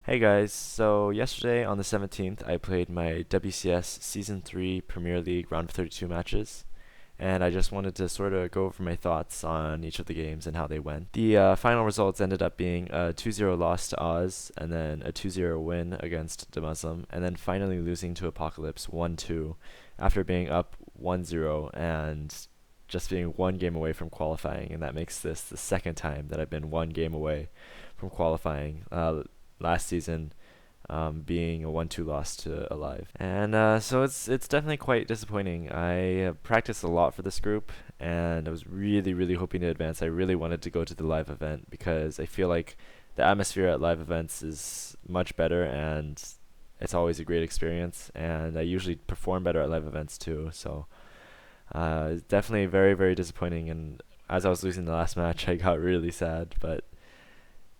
Hey guys, so yesterday on the 17th, I played my WCS Season 3 Premier League Round of 32 matches, and I just wanted to sort of go over my thoughts on each of the games and how they went. The final results ended up being a 2-0 loss to Oz, and then a 2-0 win against the Muslim, and then finally losing to Apocalypse 1-2 after being up 1-0 and just being one game away from qualifying, and that makes this the second time that I've been one game away from qualifying. Last season being a 1-2 loss to Alive. And so it's definitely quite disappointing. I practiced a lot for this group, and I was really hoping to advance. I really wanted to go to the live event because I feel like the atmosphere at live events is much better, and it's always a great experience. And I usually perform better at live events too. So it's definitely very disappointing. And as I was losing the last match, I got really sad, but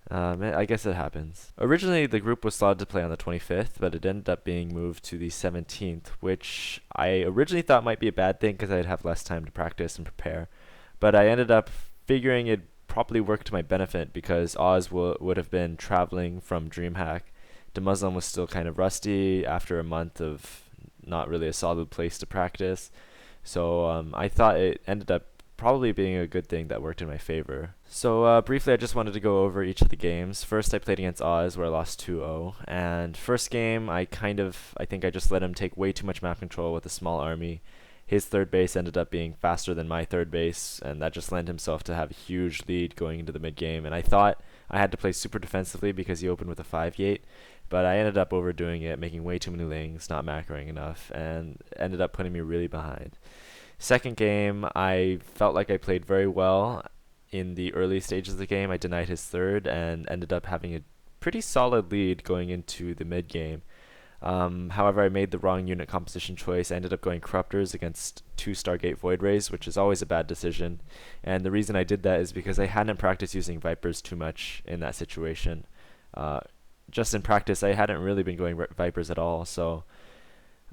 I guess it happens. Originally, the group was slotted to play on the 25th, but it ended up being moved to the 17th, which I originally thought might be a bad thing because I'd have less time to practice and prepare. But I ended up figuring it'd probably work to my benefit because Oz would have been traveling from DreamHack. The Muslim was still kind of rusty after a month of not really a solid place to practice. So I thought it ended up probably being a good thing that worked in my favor. So briefly, I just wanted to go over each of the games. First, I played against Oz, where I lost 2-0. And first game, I think I just let him take way too much map control with a small army. His third base ended up being faster than my third base, and that just lent himself to have a huge lead going into the mid game. And I thought I had to play super defensively because he opened with a 5-gate, but I ended up overdoing it, making way too many lanes, not macroing enough, and ended up putting me really behind. Second game, I felt like I played very well in the early stages of the game. I denied his third and ended up having a pretty solid lead going into the mid game. However, I made the wrong unit composition choice. I ended up going Corruptors against 2 Stargate Void Rays, which is always a bad decision. And the reason I did that is because I hadn't practiced using Vipers too much in that situation. Just in practice, I hadn't really been going Vipers at all, so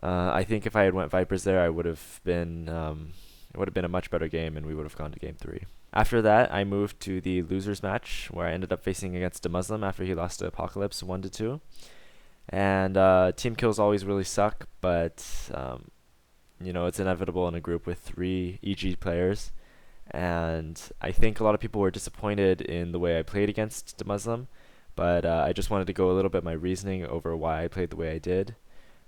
I think if I had went Vipers there, it would have been a much better game, and we would have gone to game 3. After that, I moved to the losers match, where I ended up facing against a Muslim after he lost to Apocalypse 1-2. And team kills always really suck, but it's inevitable in a group with 3 EG players. And I think a lot of people were disappointed in the way I played against the Muslim, but I just wanted to go a little bit my reasoning over why I played the way I did.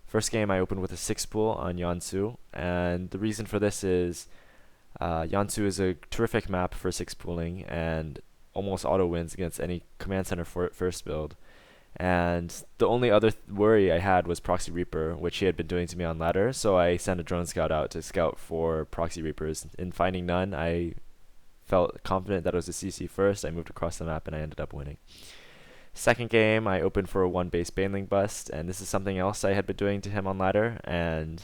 First game, I opened with a 6 pool on Yansu, and the reason for this is Yansu is a terrific map for 6 pooling and almost auto wins against any command center first build. And the only other worry I had was Proxy Reaper, which he had been doing to me on ladder, so I sent a drone scout out to scout for Proxy Reapers. In finding none, I felt confident that it was a CC first. I moved across the map and I ended up winning. Second game, I opened for a 1 base Baneling bust, and this is something else I had been doing to him on ladder, and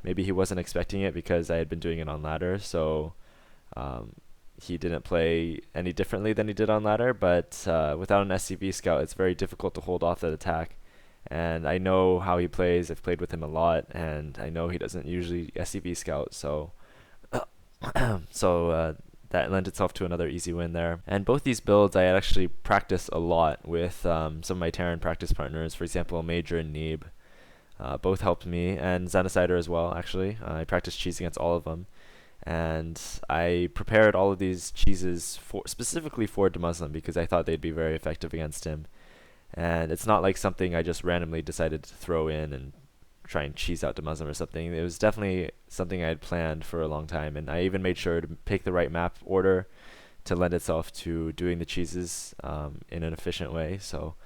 maybe he wasn't expecting it because I had been doing it on ladder, so he didn't play any differently than he did on ladder, but without an SCV scout, it's very difficult to hold off that attack. And I know how he plays. I've played with him a lot, and I know he doesn't usually SCV scout, so that lent itself to another easy win there. And both these builds I had actually practiced a lot with some of my Terran practice partners, for example, Major and Neeb. Both helped me, and Xenocider as well, actually. I practiced cheese against all of them. And I prepared all of these cheeses specifically for Muslim because I thought they'd be very effective against him. And it's not like something I just randomly decided to throw in and try and cheese out Muslim or something. It was definitely something I had planned for a long time, and I even made sure to pick the right map order to lend itself to doing the cheeses in an efficient way. So,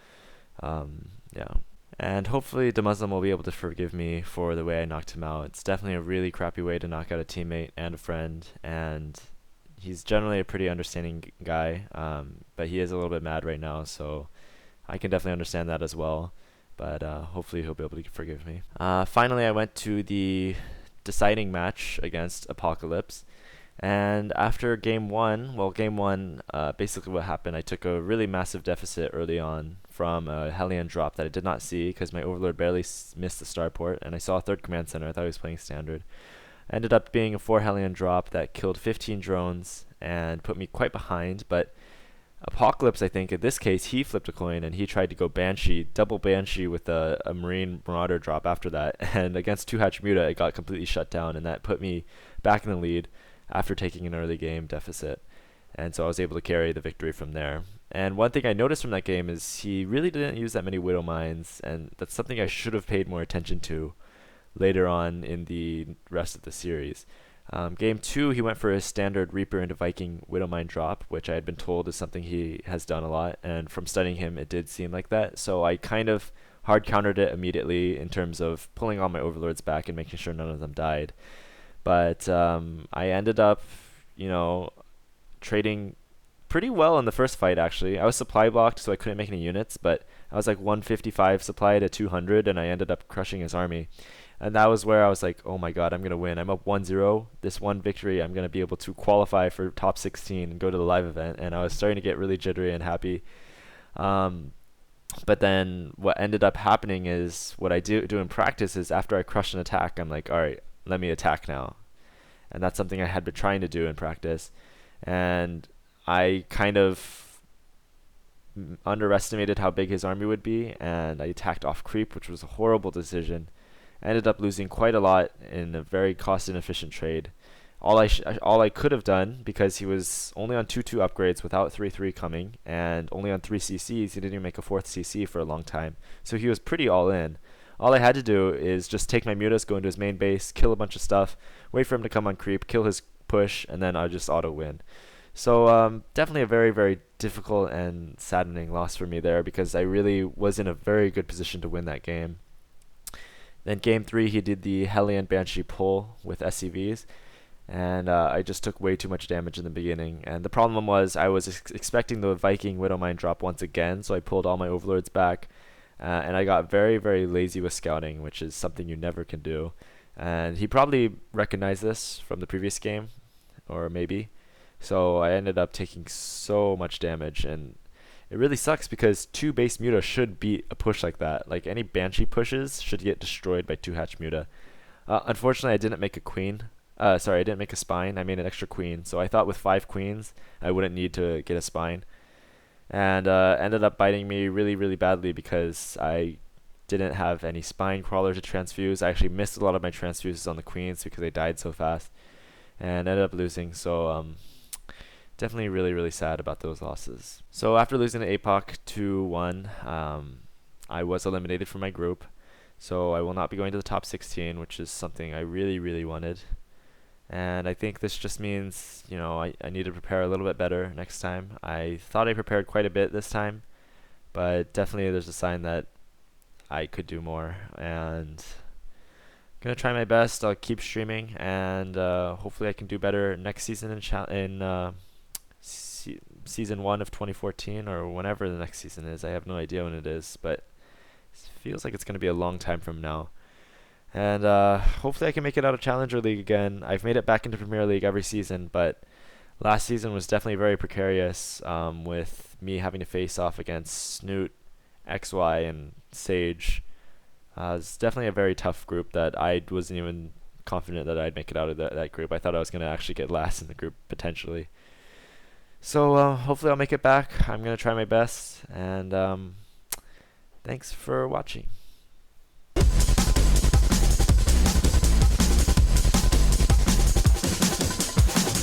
yeah. And hopefully the Muslim will be able to forgive me for the way I knocked him out. It's definitely a really crappy way to knock out a teammate and a friend, and he's generally a pretty understanding guy, but he is a little bit mad right now, so I can definitely understand that as well. But hopefully he'll be able to forgive me. Finally, I went to the deciding match against Apocalypse. And after game 1, basically what happened, I took a really massive deficit early on from a Hellion drop that I did not see because my Overlord barely missed the starport. And I saw a third command center. I thought he was playing standard. Ended up being a 4 Hellion drop that killed 15 drones and put me quite behind. But Apocalypse, I think in this case, he flipped a coin and he tried to go Banshee, double Banshee with a Marine Marauder drop after that. And against 2-hatch Muta, it got completely shut down, and that put me back in the lead after taking an early game deficit. And so I was able to carry the victory from there. And one thing I noticed from that game is he really didn't use that many Widow Mines, and that's something I should have paid more attention to later on in the rest of the series. Game 2, he went for his standard Reaper into Viking Widowmine drop, which I had been told is something he has done a lot, and from studying him, it did seem like that. So I kind of hard countered it immediately in terms of pulling all my Overlords back and making sure none of them died. But I ended up, trading pretty well in the first fight, actually. I was supply blocked, so I couldn't make any units, but I was like 155 supply to 200, and I ended up crushing his army. And that was where I was like, oh my god, I'm going to win. I'm up 1-0. This one victory, I'm going to be able to qualify for top 16 and go to the live event. And I was starting to get really jittery and happy. But then what ended up happening is what I do in practice is after I crush an attack, I'm like, all right, let me attack now. And that's something I had been trying to do in practice. And I kind of underestimated how big his army would be, and I attacked off creep, which was a horrible decision. I ended up losing quite a lot in a very cost inefficient trade. All I could have done, because he was only on 2-2 upgrades without 3-3 coming, and only on 3 CCs, he didn't even make a 4th CC for a long time. So he was pretty all in. All I had to do is just take my mutas, go into his main base, kill a bunch of stuff, wait for him to come on creep, kill his push, and then I'll just auto win. So definitely a very, very difficult and saddening loss for me there, because I really was in a very good position to win that game. Then game 3, he did the Hellion Banshee pull with SCVs, and I just took way too much damage in the beginning. And the problem was I was expecting the Viking Widowmine drop once again, so I pulled all my Overlords back, and I got very, very lazy with scouting, which is something you never can do. And he probably recognized this from the previous game, or maybe. So I ended up taking so much damage, and it really sucks because 2 base Muta should beat a push like that. Like any Banshee pushes should get destroyed by 2-hatch Muta. Unfortunately, I didn't make a queen. I didn't make a spine. I made an extra queen. So I thought with 5 queens, I wouldn't need to get a spine. And ended up biting me really, really badly because I didn't have any spine crawler to transfuse. I actually missed a lot of my transfuses on the queens because they died so fast. And ended up losing. So definitely really, really sad about those losses. So after losing to APOC 2-1, I was eliminated from my group. So I will not be going to the top 16, which is something I really, really wanted. And I think this just means, I need to prepare a little bit better next time. I thought I prepared quite a bit this time, but definitely there's a sign that I could do more. And I'm going to try my best. I'll keep streaming, and hopefully I can do better next season in season 1 of 2014, or whenever the next season is. I have no idea when it is, but it feels like it's going to be a long time from now. And hopefully I can make it out of Challenger League again. I've made it back into Premier League every season, but last season was definitely very precarious, with me having to face off against Snoot, XY, and Sage. It's definitely a very tough group that I wasn't even confident that I'd make it out of that group. I thought I was going to actually get last in the group, potentially. So hopefully I'll make it back. I'm going to try my best, and thanks for watching.